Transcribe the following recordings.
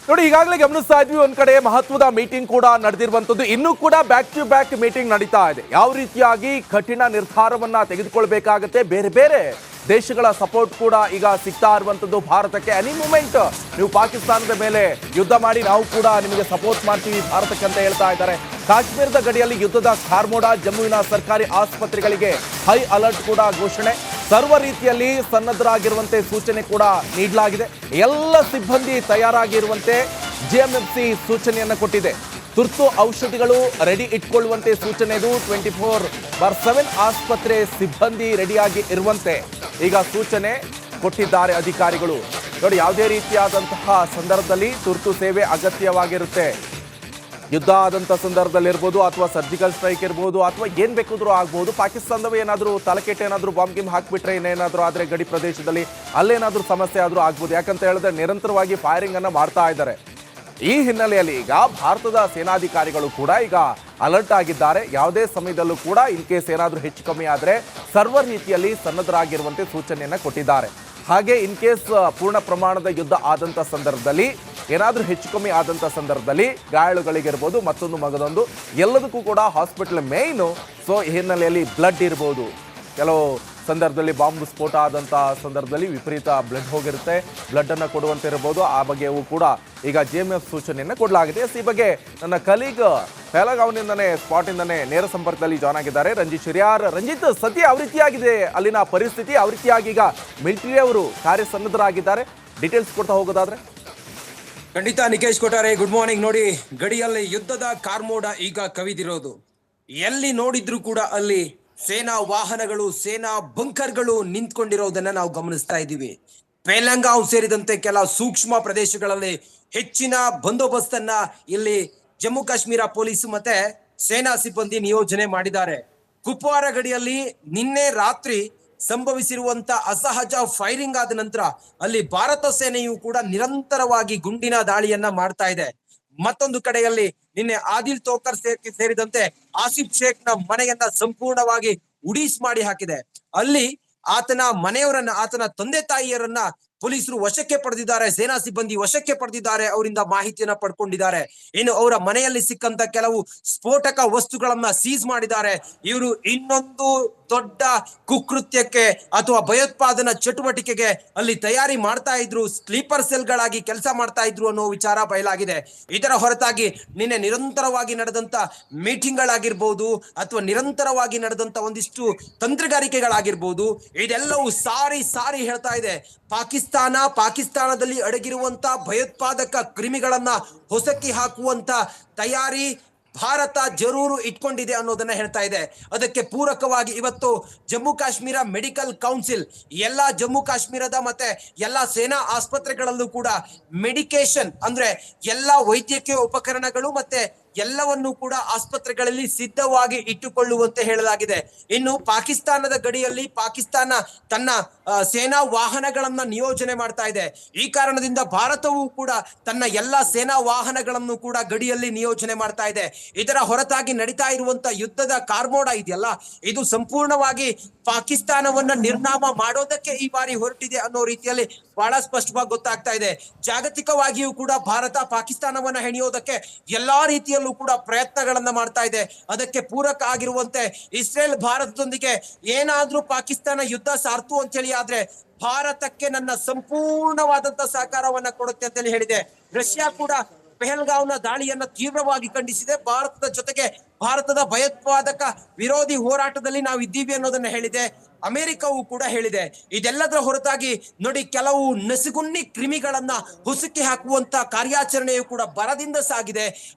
ನೋಡಿ, ಈಗಾಗಲೇ ಗಮನಿಸ್ತಾ ಇದ್ವಿ, ಒಂದ್ ಕಡೆ ಮಹತ್ವದ ಮೀಟಿಂಗ್ ಕೂಡ ನಡೆದಿರುವಂತದ್ದು, ಇನ್ನೂ ಕೂಡ ಬ್ಯಾಕ್ ಟು ಬ್ಯಾಕ್ ಮೀಟಿಂಗ್ ನಡೀತಾ ಇದೆ. ಯಾವ ರೀತಿಯಾಗಿ ಕಠಿಣ ನಿರ್ಧಾರವನ್ನ ತೆಗೆದುಕೊಳ್ಬೇಕಾಗತ್ತೆ, ಬೇರೆ ಬೇರೆ ದೇಶಗಳ ಸಪೋರ್ಟ್ ಕೂಡ ಈಗ ಸಿಗ್ತಾ ಇರುವಂತದ್ದು ಭಾರತಕ್ಕೆ. ಎನಿ ಮೂಮೆಂಟ್ ನೀವು ಪಾಕಿಸ್ತಾನದ ಮೇಲೆ ಯುದ್ಧ ಮಾಡಿ ನಾವು ಕೂಡ ನಿಮಗೆ ಸಪೋರ್ಟ್ ಮಾಡ್ತೀವಿ ಭಾರತಕ್ಕೆ ಅಂತ ಹೇಳ್ತಾ ಇದ್ದಾರೆ. ಕಾಶ್ಮೀರದ ಗಡಿಯಲ್ಲಿ ಯುದ್ಧದ ಕಾರ್ಮೋಡ, ಜಮ್ಮುವಿನ ಸರ್ಕಾರಿ ಆಸ್ಪತ್ರೆಗಳಿಗೆ ಹೈ ಅಲರ್ಟ್ ಕೂಡ ಘೋಷಣೆ, ಸರ್ವ ರೀತಿಯಲ್ಲಿ ಸನ್ನದ್ಧರಾಗಿರುವಂತೆ ಸೂಚನೆ ಕೂಡ ನೀಡಲಾಗಿದೆ. ಎಲ್ಲ ಸಿಬ್ಬಂದಿ ತಯಾರಾಗಿರುವಂತೆ ಜಿಎಂಎಫ್ಸಿ ಸೂಚನೆಯನ್ನು ಕೊಟ್ಟಿದೆ. ತುರ್ತು ಔಷಧಿಗಳು ರೆಡಿ ಇಟ್ಕೊಳ್ಳುವಂತೆ ಸೂಚನೆ ಇದು. 24/7 ಆಸ್ಪತ್ರೆ ಸಿಬ್ಬಂದಿ ರೆಡಿಯಾಗಿ ಇರುವಂತೆ ಈಗ ಸೂಚನೆ ಕೊಟ್ಟಿದ್ದಾರೆ ಅಧಿಕಾರಿಗಳು. ನೋಡಿ, ಯಾವುದೇ ರೀತಿಯಾದಂತಹ ಸಂದರ್ಭದಲ್ಲಿ ತುರ್ತು ಸೇವೆ ಅಗತ್ಯವಾಗಿರುತ್ತೆ. ಯುದ್ಧ ಆದಂಥ ಸಂದರ್ಭದಲ್ಲಿ ಇರ್ಬೋದು, ಅಥವಾ ಸರ್ಜಿಕಲ್ ಸ್ಟ್ರೈಕ್ ಇರ್ಬೋದು, ಅಥವಾ ಏನ್ ಬೇಕಾದ್ರೂ ಆಗ್ಬೋದು. ಪಾಕಿಸ್ತಾನದವೇ ಏನಾದರೂ ತಲೆಕೆಟ್ಟು ಏನಾದರೂ ಬಾಂಬ್ ಗಿಮ್ ಹಾಕ್ಬಿಟ್ರೆ, ಇನ್ನೇನಾದರೂ ಆದರೆ ಗಡಿ ಪ್ರದೇಶದಲ್ಲಿ ಅಲ್ಲೇನಾದರೂ ಸಮಸ್ಯೆ ಆದರೂ ಆಗ್ಬೋದು. ಯಾಕಂತ ಹೇಳಿದ್ರೆ ನಿರಂತರವಾಗಿ ಫೈರಿಂಗ್ ಅನ್ನ ಮಾಡ್ತಾ ಇದ್ದಾರೆ. ಈ ಹಿನ್ನೆಲೆಯಲ್ಲಿ ಈಗ ಭಾರತದ ಸೇನಾಧಿಕಾರಿಗಳು ಕೂಡ ಈಗ ಅಲರ್ಟ್ ಆಗಿದ್ದಾರೆ. ಯಾವುದೇ ಸಮಯದಲ್ಲೂ ಕೂಡ ಇನ್ ಕೇಸ್ ಏನಾದರೂ ಹೆಚ್ಚು ಕಮ್ಮಿ ಆದರೆ ಸರ್ವ ರೀತಿಯಲ್ಲಿ ಸನ್ನದ್ಧರಾಗಿರುವಂತೆ ಸೂಚನೆಯನ್ನು ಕೊಟ್ಟಿದ್ದಾರೆ. ಹಾಗೆ ಇನ್ ಕೇಸ್ ಪೂರ್ಣ ಪ್ರಮಾಣದ ಯುದ್ಧ ಆದಂಥ ಸಂದರ್ಭದಲ್ಲಿ, ಏನಾದರೂ ಹೆಚ್ಚು ಕಮ್ಮಿ ಆದಂಥ ಸಂದರ್ಭದಲ್ಲಿ ಗಾಯಾಳುಗಳಿಗಿರ್ಬೋದು, ಮತ್ತೊಂದು ಮಗದೊಂದು, ಎಲ್ಲದಕ್ಕೂ ಕೂಡ ಹಾಸ್ಪಿಟಲ್ ಮೇಯ್ನು. ಸೊ ಈ ಹಿನ್ನೆಲೆಯಲ್ಲಿ ಬ್ಲಡ್ ಇರ್ಬೋದು, ಕೆಲವು ಸಂದರ್ಭದಲ್ಲಿ ಬಾಂಬ್ ಸ್ಫೋಟ ಆದಂಥ ಸಂದರ್ಭದಲ್ಲಿ ವಿಪರೀತ ಬ್ಲಡ್ ಹೋಗಿರುತ್ತೆ, ಬ್ಲಡ್ಡನ್ನು ಕೊಡುವಂತೆ ಇರ್ಬೋದು. ಆ ಬಗ್ಗೆಯೂ ಕೂಡ ಈಗ ಜಿಎಂಎಫ್ ಸೂಚನೆಯನ್ನು ಕೊಡಲಾಗಿದೆ. ಈ ಬಗ್ಗೆ ನನ್ನ ಕಲೀಗ್ ಪೆಹಲಗಾವ್ನಿಂದನೇ, ಸ್ಪಾಟಿಂದನೇ ನೇರ ಸಂಪರ್ಕದಲ್ಲಿ ಜಾಯ್ನ್ ಆಗಿದ್ದಾರೆ ರಂಜಿತ್ ಶಿರ್ಯಾರ್. ರಂಜಿತ್, ಸದ್ಯ ಯಾವ ರೀತಿಯಾಗಿದೆ ಅಲ್ಲಿನ ಪರಿಸ್ಥಿತಿ? ಯಾವ ರೀತಿಯಾಗಿ ಈಗ ಮಿಲಿಟರಿ ಅವರು ಕಾರ್ಯಸನ್ನದ್ಧರಾಗಿದ್ದಾರೆ? ಡೀಟೇಲ್ಸ್ ಕೊಡ್ತಾ ಹೋಗೋದಾದ್ರೆ. ಖಂಡಿತ ನಿಕೇಶ್ ಕೊಟ್ಟಾರೆ, ಗುಡ್ ಮಾರ್ನಿಂಗ್. ನೋಡಿ, ಗಡಿಯಲ್ಲಿ ಯುದ್ಧದ ಕಾರ್ಮೋಡ ಈಗ ಕವಿದಿರೋದು. ಎಲ್ಲಿ ನೋಡಿದ್ರು ಕೂಡ ಅಲ್ಲಿ ಸೇನಾ ವಾಹನಗಳು, ಸೇನಾ ಬಂಕರ್ಗಳು ನಿಂತ್ಕೊಂಡಿರೋದನ್ನ ನಾವು ಗಮನಿಸ್ತಾ ಇದ್ದೀವಿ. ಪೆಹಲಗಾವ್ ಸೇರಿದಂತೆ ಕೆಲ ಸೂಕ್ಷ್ಮ ಪ್ರದೇಶಗಳಲ್ಲಿ ಹೆಚ್ಚಿನ ಬಂದೋಬಸ್ತನ್ನ ಇಲ್ಲಿ ಜಮ್ಮು ಕಾಶ್ಮೀರ ಪೊಲೀಸ್ ಮತ್ತೆ ಸೇನಾ ಸಿಬ್ಬಂದಿ ನಿಯೋಜನೆ ಮಾಡಿದ್ದಾರೆ. ಕುಪ್ವಾರ ಗಡಿಯಲ್ಲಿ ನಿನ್ನೆ ರಾತ್ರಿ ಸಂಭವಿಸಿರುವಂತ ಅಸಹಜ ಫೈರಿಂಗ್ ಆದ ನಂತರ ಅಲ್ಲಿ ಭಾರತ ಸೇನೆಯು ಕೂಡ ನಿರಂತರವಾಗಿ ಗುಂಡಿನ ದಾಳಿಯನ್ನ ಮಾಡ್ತಾ ಇದೆ. ಮತ್ತೊಂದು ಕಡೆಯಲ್ಲಿ ನಿನ್ನೆ ಆದಿಲ್ ತೋಕರ್ ಸೇರಿದಂತೆ ಆಸಿಫ್ ಶೇಖ್ ನ ಮನೆಯನ್ನ ಸಂಪೂರ್ಣವಾಗಿ ಉಡೀಸ್ ಮಾಡಿ ಹಾಕಿದೆ. ಅಲ್ಲಿ ಆತನ ಮನೆಯವರನ್ನ, ಆತನ ತಂದೆ ತಾಯಿಯರನ್ನ ಪೊಲೀಸರು ವಶಕ್ಕೆ ಪಡೆದಿದ್ದಾರೆ, ಸೇನಾ ಸಿಬ್ಬಂದಿ ವಶಕ್ಕೆ ಪಡೆದಿದ್ದಾರೆ, ಅವರಿಂದ ಮಾಹಿತಿಯನ್ನ ಪಡ್ಕೊಂಡಿದ್ದಾರೆ. ಇನ್ನು ಅವರ ಮನೆಯಲ್ಲಿ ಸಿಕ್ಕಂತ ಕೆಲವು ಸ್ಫೋಟಕ ವಸ್ತುಗಳನ್ನ ಸೀಸ್ ಮಾಡಿದ್ದಾರೆ. ಇವರು ಇನ್ನೊಂದು ದೊಡ್ಡ ಕುಕೃತ್ಯಕ್ಕೆ ಅಥವಾ ಭಯೋತ್ಪಾದನಾ ಚಟುವಟಿಕೆಗೆ ಅಲ್ಲಿ ತಯಾರಿ ಮಾಡ್ತಾ ಇದ್ರು, ಸ್ಲೀಪರ್ ಸೆಲ್ ಗಳಾಗಿ ಕೆಲಸ ಮಾಡ್ತಾ ಇದ್ರು ಅನ್ನೋ ವಿಚಾರ ಬಯಲಾಗಿದೆ. ಇದರ ಹೊರತಾಗಿ ನಿನ್ನೆ ನಿರಂತರವಾಗಿ ನಡೆದಂತ ಮೀಟಿಂಗ್ ಗಳಾಗಿರ್ಬೋದು, ಅಥವಾ ನಿರಂತರವಾಗಿ ನಡೆದಂತ ಒಂದಿಷ್ಟು ತಂತ್ರಗಾರಿಕೆಗಳಾಗಿರ್ಬೋದು, ಇದೆಲ್ಲವೂ ಸಾರಿ ಹೇಳ್ತಾ ಇದೆ ಪಾಕಿಸ್ತಾನದಲ್ಲಿ ಅಡಗಿರುವಂತ ಭಯೋತ್ಪಾದಕ ಕ್ರಿಮಿಗಳನ್ನ ಹೊಸಕಿ ಹಾಕುವಂತ ತಯಾರಿ ಭಾರತ ಜರೂರು ಇಟ್ಕೊಂಡಿದೆ ಅನ್ನೋದನ್ನ ಹೇಳ್ತಾ ಇದೆ. ಅದಕ್ಕೆ ಪೂರಕವಾಗಿ ಇವತ್ತು ಜಮ್ಮು ಕಾಶ್ಮೀರ ಮೆಡಿಕಲ್ ಕೌನ್ಸಿಲ್ ಎಲ್ಲಾ ಜಮ್ಮು ಕಾಶ್ಮೀರದ ಮತ್ತೆ ಎಲ್ಲಾ ಸೇನಾ ಆಸ್ಪತ್ರೆಗಳಲ್ಲೂ ಕೂಡ ಮೆಡಿಕೇಶನ್ ಅಂದ್ರೆ ಎಲ್ಲಾ ವೈದ್ಯಕೀಯ ಉಪಕರಣಗಳು ಮತ್ತೆ ಎಲ್ಲವನ್ನೂ ಕೂಡ ಆಸ್ಪತ್ರೆಗಳಲ್ಲಿ ಸಿದ್ಧವಾಗಿ ಇಟ್ಟುಕೊಳ್ಳುವಂತೆ ಹೇಳಲಾಗಿದೆ. ಇನ್ನು ಪಾಕಿಸ್ತಾನದ ಗಡಿಯಲ್ಲಿ ಪಾಕಿಸ್ತಾನ ತನ್ನ ಸೇನಾ ವಾಹನಗಳನ್ನ ನಿಯೋಜನೆ ಮಾಡ್ತಾ ಇದೆ. ಈ ಕಾರಣದಿಂದ ಭಾರತವು ಕೂಡ ತನ್ನ ಎಲ್ಲಾ ಸೇನಾ ವಾಹನಗಳನ್ನು ಕೂಡ ಗಡಿಯಲ್ಲಿ ನಿಯೋಜನೆ ಮಾಡ್ತಾ ಇದೆ. ಇದರ ಹೊರತಾಗಿ ನಡೀತಾ ಇರುವಂತ ಯುದ್ಧದ ಕಾರ್ಮೋಡ ಇದೆಯಲ್ಲ, ಇದು ಸಂಪೂರ್ಣವಾಗಿ ಪಾಕಿಸ್ತಾನವನ್ನ ನಿರ್ನಾಮ ಮಾಡೋದಕ್ಕೆ ಈ ಬಾರಿ ಹೊರಟಿದೆ ಅನ್ನೋ ರೀತಿಯಲ್ಲಿ ಬಹಳ ಸ್ಪಷ್ಟವಾಗಿ ಗೊತ್ತಾಗ್ತಾ ಇದೆ. ಜಾಗತಿಕವಾಗಿಯೂ ಕೂಡ ಭಾರತ ಪಾಕಿಸ್ತಾನವನ್ನ ಹೆಣಿಯೋದಕ್ಕೆ ಎಲ್ಲಾ ರೀತಿಯಲ್ಲೂ ಕೂಡ ಪ್ರಯತ್ನಗಳನ್ನ ಮಾಡ್ತಾ ಇದೆ. ಅದಕ್ಕೆ ಪೂರಕ ಆಗಿರುವಂತೆ ಇಸ್ರೇಲ್ ಭಾರತದೊಂದಿಗೆ ಏನಾದ್ರೂ ಪಾಕಿಸ್ತಾನ ಯುದ್ಧ ಸಾರ್ತು ಅಂತ ಹೇಳಿ ಆದ್ರೆ ಭಾರತಕ್ಕೆ ನನ್ನ ಸಂಪೂರ್ಣವಾದಂತ ಸಹಕಾರವನ್ನ ಕೊಡುತ್ತೆ ಅಂತ ಹೇಳಿ ಹೇಳಿದೆ. ರಷ್ಯಾ ಕೂಡ ಪೆಹಲ್ಗಾವ್ನ ದಾಳಿಯನ್ನ ತೀವ್ರವಾಗಿ ಖಂಡಿಸಿದೆ. ಭಾರತದ ಜೊತೆಗೆ ಭಾರತದ ಭಯೋತ್ಪಾದಕ ವಿರೋಧಿ ಹೋರಾಟದಲ್ಲಿ ನಾವು ಇದ್ದೀವಿ ಅನ್ನೋದನ್ನ ಹೇಳಿದೆ. ಅಮೆರಿಕವು ಕೂಡ ಹೇಳಿದೆ. ಇದೆಲ್ಲದರ ಹೊರತಾಗಿ ನೋಡಿ, ಕೆಲವು ನಸುಗುನ್ನಿ ಕ್ರಿಮಿಗಳನ್ನ ಹುಸುಕಿ ಹಾಕುವಂತ ಕಾರ್ಯಾಚರಣೆಯು ಕೂಡ ಬರದಿಂದ ಸಾಗಿದೆ.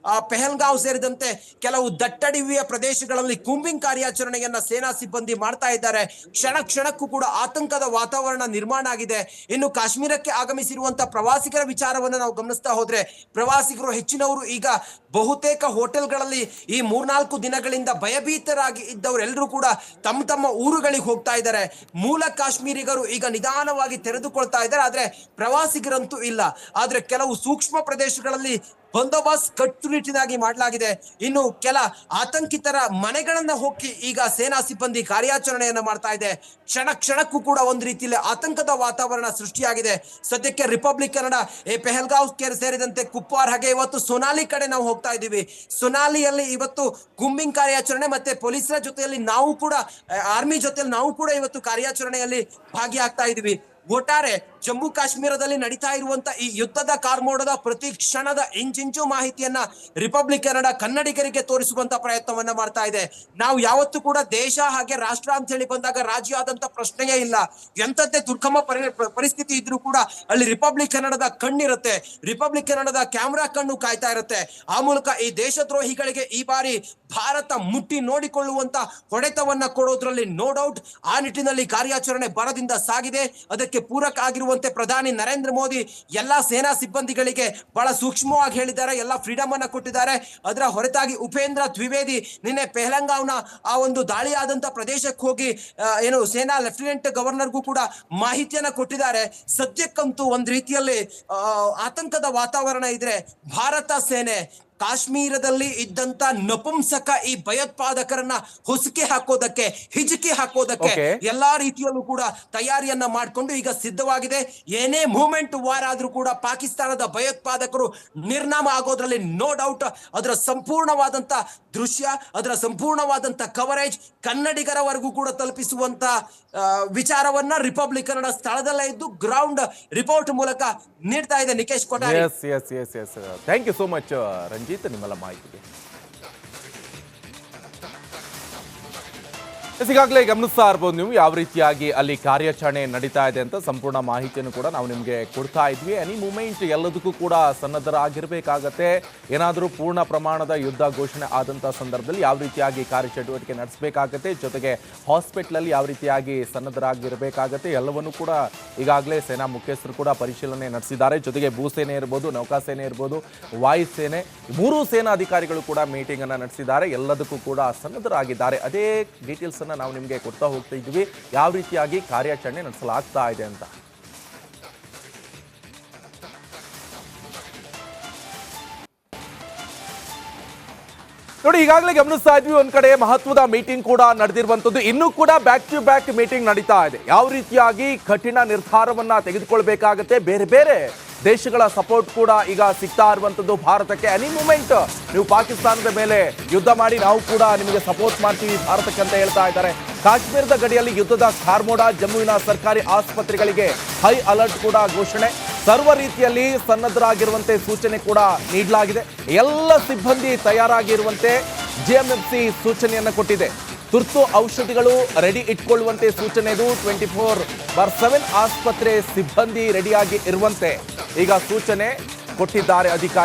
ಪೆಹಲ್ಗಾವ್ ಸೇರಿದಂತೆ ಕೆಲವು ದಟ್ಟಡಿವಿಯ ಪ್ರದೇಶಗಳಲ್ಲಿ ಕೂಂಬಿಂಗ್ ಕಾರ್ಯಾಚರಣೆಯನ್ನ ಸೇನಾ ಸಿಬ್ಬಂದಿ ಮಾಡ್ತಾ ಇದ್ದಾರೆ. ಕ್ಷಣಕ್ಕೂ ಕೂಡ ಆತಂಕದ ವಾತಾವರಣ ನಿರ್ಮಾಣ ಆಗಿದೆ. ಇನ್ನು ಕಾಶ್ಮೀರಕ್ಕೆ ಆಗಮಿಸಿರುವಂತ ಪ್ರವಾಸಿಗರ ವಿಚಾರವನ್ನು ನಾವು ಗಮನಿಸ್ತಾ ಹೋದ್ರೆ, ಪ್ರವಾಸಿಗರು ಹೆಚ್ಚಿನವರು ಈಗ ಬಹುತೇಕ ಹೋಟೆಲ್ಗಳಲ್ಲಿ ಈ 3-4 ದಿನಗಳಿಂದ ಭಯಭೀತರಾಗಿ ಇದ್ದವರೆಲ್ಲರೂ ಕೂಡ ತಮ್ಮ ಊರುಗಳಿಗೆ ಹೋಗ್ತಾ ಇದ್ದಾರೆ. ಮೂಲ ಕಾಶ್ಮೀರಿಗರು ಈಗ ನಿಧಾನವಾಗಿ ತೆರೆದುಕೊಳ್ತಾ ಇದ್ದಾರೆ, ಆದ್ರೆ ಪ್ರವಾಸಿಗರಂತೂ ಇಲ್ಲ. ಆದ್ರೆ ಕೆಲವು ಸೂಕ್ಷ್ಮ ಪ್ರದೇಶಗಳಲ್ಲಿ ಬಂದೋಬಸ್ತ್ ಕಟ್ಟುನಿಟ್ಟಿನಾಗಿ ಮಾಡಲಾಗಿದೆ. ಇನ್ನು ಕೆಲ ಆತಂಕಿತರ ಮನೆಗಳನ್ನ ಹೋಗಿ ಈಗ ಸೇನಾ ಸಿಬ್ಬಂದಿ ಕಾರ್ಯಾಚರಣೆಯನ್ನ ಮಾಡ್ತಾ ಇದೆ. ಕ್ಷಣ ಕ್ಷಣಕ್ಕೂ ಕೂಡ ಒಂದು ರೀತಿಯಲ್ಲಿ ಆತಂಕದ ವಾತಾವರಣ ಸೃಷ್ಟಿಯಾಗಿದೆ. ಸದ್ಯಕ್ಕೆ ರಿಪಬ್ಲಿಕ್ ಕನ್ನಡ ಪೆಹಲ್ಗಾವ್ ಸೇರಿದಂತೆ ಕುಪ್ವಾರ್ ಹಾಗೆ ಇವತ್ತು ಸೊನಾಲಿ ಕಡೆ ನಾವು ಹೋಗ್ತಾ ಇದ್ದೀವಿ. ಸೊನಾಲಿಯಲ್ಲಿ ಇವತ್ತು ಗುಂಬಿಂಗ್ ಕಾರ್ಯಾಚರಣೆ ಮತ್ತೆ ಪೊಲೀಸರ ಜೊತೆಯಲ್ಲಿ ನಾವು ಕೂಡ ಆರ್ಮಿ ಜೊತೆಯಲ್ಲಿ ನಾವು ಕೂಡ ಇವತ್ತು ಕಾರ್ಯಾಚರಣೆಯಲ್ಲಿ ಭಾಗಿಯಾಗ್ತಾ ಇದೀವಿ. ಒಟ್ಟಾರೆ ಜಮ್ಮು ಕಾಶ್ಮೀರದಲ್ಲಿ ನಡೀತಾ ಇರುವಂತ ಈ ಯುದ್ಧದ ಕಾರ್ಮೋಡದ ಪ್ರತಿ ಕ್ಷಣದ ಇಂಚಿಂಚು ಮಾಹಿತಿಯನ್ನ ರಿಪಬ್ಲಿಕ್ ಕನ್ನಡ ಕನ್ನಡಿಗರಿಗೆ ತೋರಿಸುವಂತ ಪ್ರಯತ್ನವನ್ನ ಮಾಡ್ತಾ ಇದೆ. ನಾವು ಯಾವತ್ತೂ ಕೂಡ ದೇಶ ಹಾಗೆ ರಾಷ್ಟ್ರ ಅಂತ ಹೇಳಿ ಬಂದಾಗ ರಾಜ್ಯ ಆದಂತ ಪ್ರಶ್ನೆಯೇ ಇಲ್ಲ. ಎಂತದ್ದೇ ದುರ್ಗಮ ಪರಿಸ್ಥಿತಿ ಇದ್ರೂ ಕೂಡ ಅಲ್ಲಿ ರಿಪಬ್ಲಿಕ್ ಕನ್ನಡದ ಕಣ್ಣಿರುತ್ತೆ, ರಿಪಬ್ಲಿಕ್ ಕನ್ನಡದ ಕ್ಯಾಮ್ರಾ ಕಣ್ಣು ಕಾಯ್ತಾ ಇರುತ್ತೆ. ಆ ಮೂಲಕ ಈ ದೇಶದ್ರೋಹಿಗಳಿಗೆ ಈ ಬಾರಿ ಭಾರತ ಮುಟ್ಟಿ ನೋಡಿಕೊಳ್ಳುವಂತ ಹೊಡೆತವನ್ನ ಕೊಡೋದ್ರಲ್ಲಿ ನೋ ಡೌಟ್. ಆ ನಿಟ್ಟಿನಲ್ಲಿ ಕಾರ್ಯಾಚರಣೆ ಬರದಿಂದ ಸಾಗಿದೆ. ಅದಕ್ಕೆ ಪೂರಕ ಆಗಿರುವಂತೆ ಪ್ರಧಾನಿ ನರೇಂದ್ರ ಮೋದಿ ಎಲ್ಲಾ ಸೇನಾ ಸಿಬ್ಬಂದಿಗಳಿಗೆ ಬಹಳ ಸೂಕ್ಷ್ಮವಾಗಿ ಹೇಳಿದ್ದಾರೆ, ಎಲ್ಲ ಫ್ರೀಡಮ್ ಅನ್ನ ಕೊಟ್ಟಿದ್ದಾರೆ. ಅದರ ಹೊರತಾಗಿ ಉಪೇಂದ್ರ ದ್ವಿವೇದಿ ನಿನ್ನೆ ಪೆಹಲಂಗಾವ್ನ ಆ ಒಂದು ದಾಳಿಯಾದಂತ ಪ್ರದೇಶಕ್ಕೆ ಹೋಗಿ ಏನು ಸೇನಾ ಲೆಫ್ಟಿನೆಂಟ್ ಗವರ್ನರ್ಗೂ ಕೂಡ ಮಾಹಿತಿಯನ್ನ ಕೊಟ್ಟಿದ್ದಾರೆ. ಸದ್ಯಕ್ಕಂತೂ ಒಂದ್ ರೀತಿಯಲ್ಲಿ ಆತಂಕದ ವಾತಾವರಣ ಇದ್ರೆ ಭಾರತ ಸೇನೆ ಕಾಶ್ಮೀರದಲ್ಲಿ ಇದ್ದಂತ ನಪುಂಸಕ ಈ ಭಯೋತ್ಪಾದಕರನ್ನ ಹೊಸಕಿ ಹಾಕೋದಕ್ಕೆ, ಹಿಜಕಿ ಹಾಕೋದಕ್ಕೆ ಎಲ್ಲಾ ರೀತಿಯಲ್ಲೂ ಕೂಡ ತಯಾರಿಯನ್ನ ಮಾಡಿಕೊಂಡು ಈಗ ಸಿದ್ಧವಾಗಿದೆ. ಏನೇ ಮೂವ್ಮೆಂಟ್ ವಾರ್ ಆದ್ರೂ ಕೂಡ ಪಾಕಿಸ್ತಾನದ ಭಯೋತ್ಪಾದಕರು ನಿರ್ನಾಮ ಆಗೋದ್ರಲ್ಲಿ ನೋ ಡೌಟ್. ಅದರ ಸಂಪೂರ್ಣವಾದಂತ ದೃಶ್ಯ, ಅದರ ಸಂಪೂರ್ಣವಾದಂತ ಕವರೇಜ್ ಕನ್ನಡಿಗರವರೆಗೂ ಕೂಡ ತಲುಪಿಸುವಂತ ವಿಚಾರವನ್ನ ರಿಪಬ್ಲಿಕ್ ಕನ್ನಡ ಸ್ಥಳದಲ್ಲೇ ಇದ್ದು ಗ್ರೌಂಡ್ ರಿಪೋರ್ಟ್ ಮೂಲಕ ನೀಡ್ತಾ ಇದೆ. Nikesh Kothari. Thank you so much Ranjith ನಿಮ್ಮೆಲ್ಲ ಮಾಹಿತಿಗೆ. ಈಗಾಗಲೇ ಗಮನಿಸ್ತಾ ಇರ್ಬೋದು ನೀವು ಯಾವ ರೀತಿಯಾಗಿ ಅಲ್ಲಿ ಕಾರ್ಯಾಚರಣೆ ನಡೀತಾ ಇದೆ ಅಂತ. ಸಂಪೂರ್ಣ ಮಾಹಿತಿಯನ್ನು ಕೂಡ ನಾವು ನಿಮಗೆ ಕೊಡ್ತಾ ಇದ್ವಿ. ಎನಿ ಮೂಮೆಂಟ್ ಎಲ್ಲದಕ್ಕೂ ಕೂಡ ಸನ್ನದ್ಧರಾಗಿರ್ಬೇಕಾಗತ್ತೆ. ಏನಾದರೂ ಪೂರ್ಣ ಪ್ರಮಾಣದ ಯುದ್ಧ ಘೋಷಣೆ ಆದಂಥ ಸಂದರ್ಭದಲ್ಲಿ ಯಾವ ರೀತಿಯಾಗಿ ಕಾರ್ಯಚಟುವಟಿಕೆ ನಡೆಸಬೇಕಾಗತ್ತೆ, ಜೊತೆಗೆ ಹಾಸ್ಪಿಟ್ಲಲ್ಲಿ ಯಾವ ರೀತಿಯಾಗಿ ಸನ್ನದ್ಧರಾಗಿರಬೇಕಾಗತ್ತೆ ಎಲ್ಲವನ್ನೂ ಕೂಡ ಈಗಾಗಲೇ ಸೇನಾ ಮುಖ್ಯಸ್ಥರು ಕೂಡ ಪರಿಶೀಲನೆ ನಡೆಸಿದ್ದಾರೆ. ಜೊತೆಗೆ ಭೂಸೇನೆ ಇರ್ಬೋದು, ನೌಕಾಸೇನೆ ಇರ್ಬೋದು, ವಾಯುಸೇನೆ, ಮೂರೂ ಸೇನಾ ಅಧಿಕಾರಿಗಳು ಕೂಡ ಮೀಟಿಂಗ್ ಅನ್ನು ನಡೆಸಿದ್ದಾರೆ. ಎಲ್ಲದಕ್ಕೂ ಕೂಡ ಸನ್ನದ್ಧರಾಗಿದ್ದಾರೆ. ಅದೇ ಡೀಟೇಲ್ಸ್ ನಾವು ನಿಮಗೆ ಕೊಡ್ತಾ ಹೋಗ್ತಾ ಇದ್ವಿ ಯಾವ ರೀತಿಯಾಗಿ ಕಾರ್ಯಾಚರಣೆ ನಡೆಸಲಾಗ್ತಾ ಇದೆ ಅಂತ. ನೋಡಿ, ಈಗಾಗಲೇ ಗಮನಿಸ್ತಾ ಇದ್ವಿ ಒಂದ್ ಕಡೆ ಮಹತ್ವದ ಮೀಟಿಂಗ್ ಕೂಡ ನಡೆದಿರುವಂತದ್ದು. ಇನ್ನೂ ಕೂಡ ಬ್ಯಾಕ್ ಟು ಬ್ಯಾಕ್ ಮೀಟಿಂಗ್ ನಡೀತಾ ಇದೆ. ಯಾವ ರೀತಿಯಾಗಿ ಕಠಿಣ ನಿರ್ಧಾರವನ್ನ ತೆಗೆದುಕೊಳ್ಬೇಕಾಗತ್ತೆ, ಬೇರೆ ಬೇರೆ ದೇಶಗಳ ಸಪೋರ್ಟ್ ಕೂಡ ಈಗ ಸಿಗ್ತಾ ಇರುವಂತದ್ದು ಭಾರತಕ್ಕೆ. ಎನಿ ಮೂಮೆಂಟ್ ನೀವು ಪಾಕಿಸ್ತಾನದ ಮೇಲೆ ಯುದ್ಧ ಮಾಡಿ ನಾವು ಕೂಡ ನಿಮಗೆ ಸಪೋರ್ಟ್ ಮಾಡ್ತೀವಿ ಭಾರತಕ್ಕೆ ಅಂತ ಹೇಳ್ತಾ ಇದ್ದಾರೆ. ಕಾಶ್ಮೀರದ ಗಡಿಯಲ್ಲಿ ಯುದ್ಧದ ಕಾರ್ಮೋಡ, ಜಮ್ಮುವಿನ ಸರ್ಕಾರಿ ಆಸ್ಪತ್ರೆಗಳಿಗೆ ಹೈ ಅಲರ್ಟ್ ಕೂಡ ಘೋಷಣೆ, ಸರ್ವ ರೀತಿಯಲ್ಲಿ ಸನ್ನದ್ಧರಾಗಿರುವಂತೆ ಸೂಚನೆ ಕೂಡ ನೀಡಲಾಗಿದೆ. ಎಲ್ಲ ಸಿಬ್ಬಂದಿ ತಯಾರಾಗಿರುವಂತೆ ಜಿಎಂಎಫ್ಸಿ ಸೂಚನೆಯನ್ನು ಕೊಟ್ಟಿದೆ. ತುರ್ತು ಔಷಧಿಗಳು ರೆಡಿ ಇಟ್ಕೊಳ್ಳುವಂತೆ ಸೂಚನೆ ಇದು. 24/7 ಆಸ್ಪತ್ರೆ ಸಿಬ್ಬಂದಿ ರೆಡಿಯಾಗಿ ಇರುವಂತೆ ಈಗ ಸೂಚನೆ ಕೊಟ್ಟಿದ್ದಾರೆ ಅಧಿಕಾರಿ.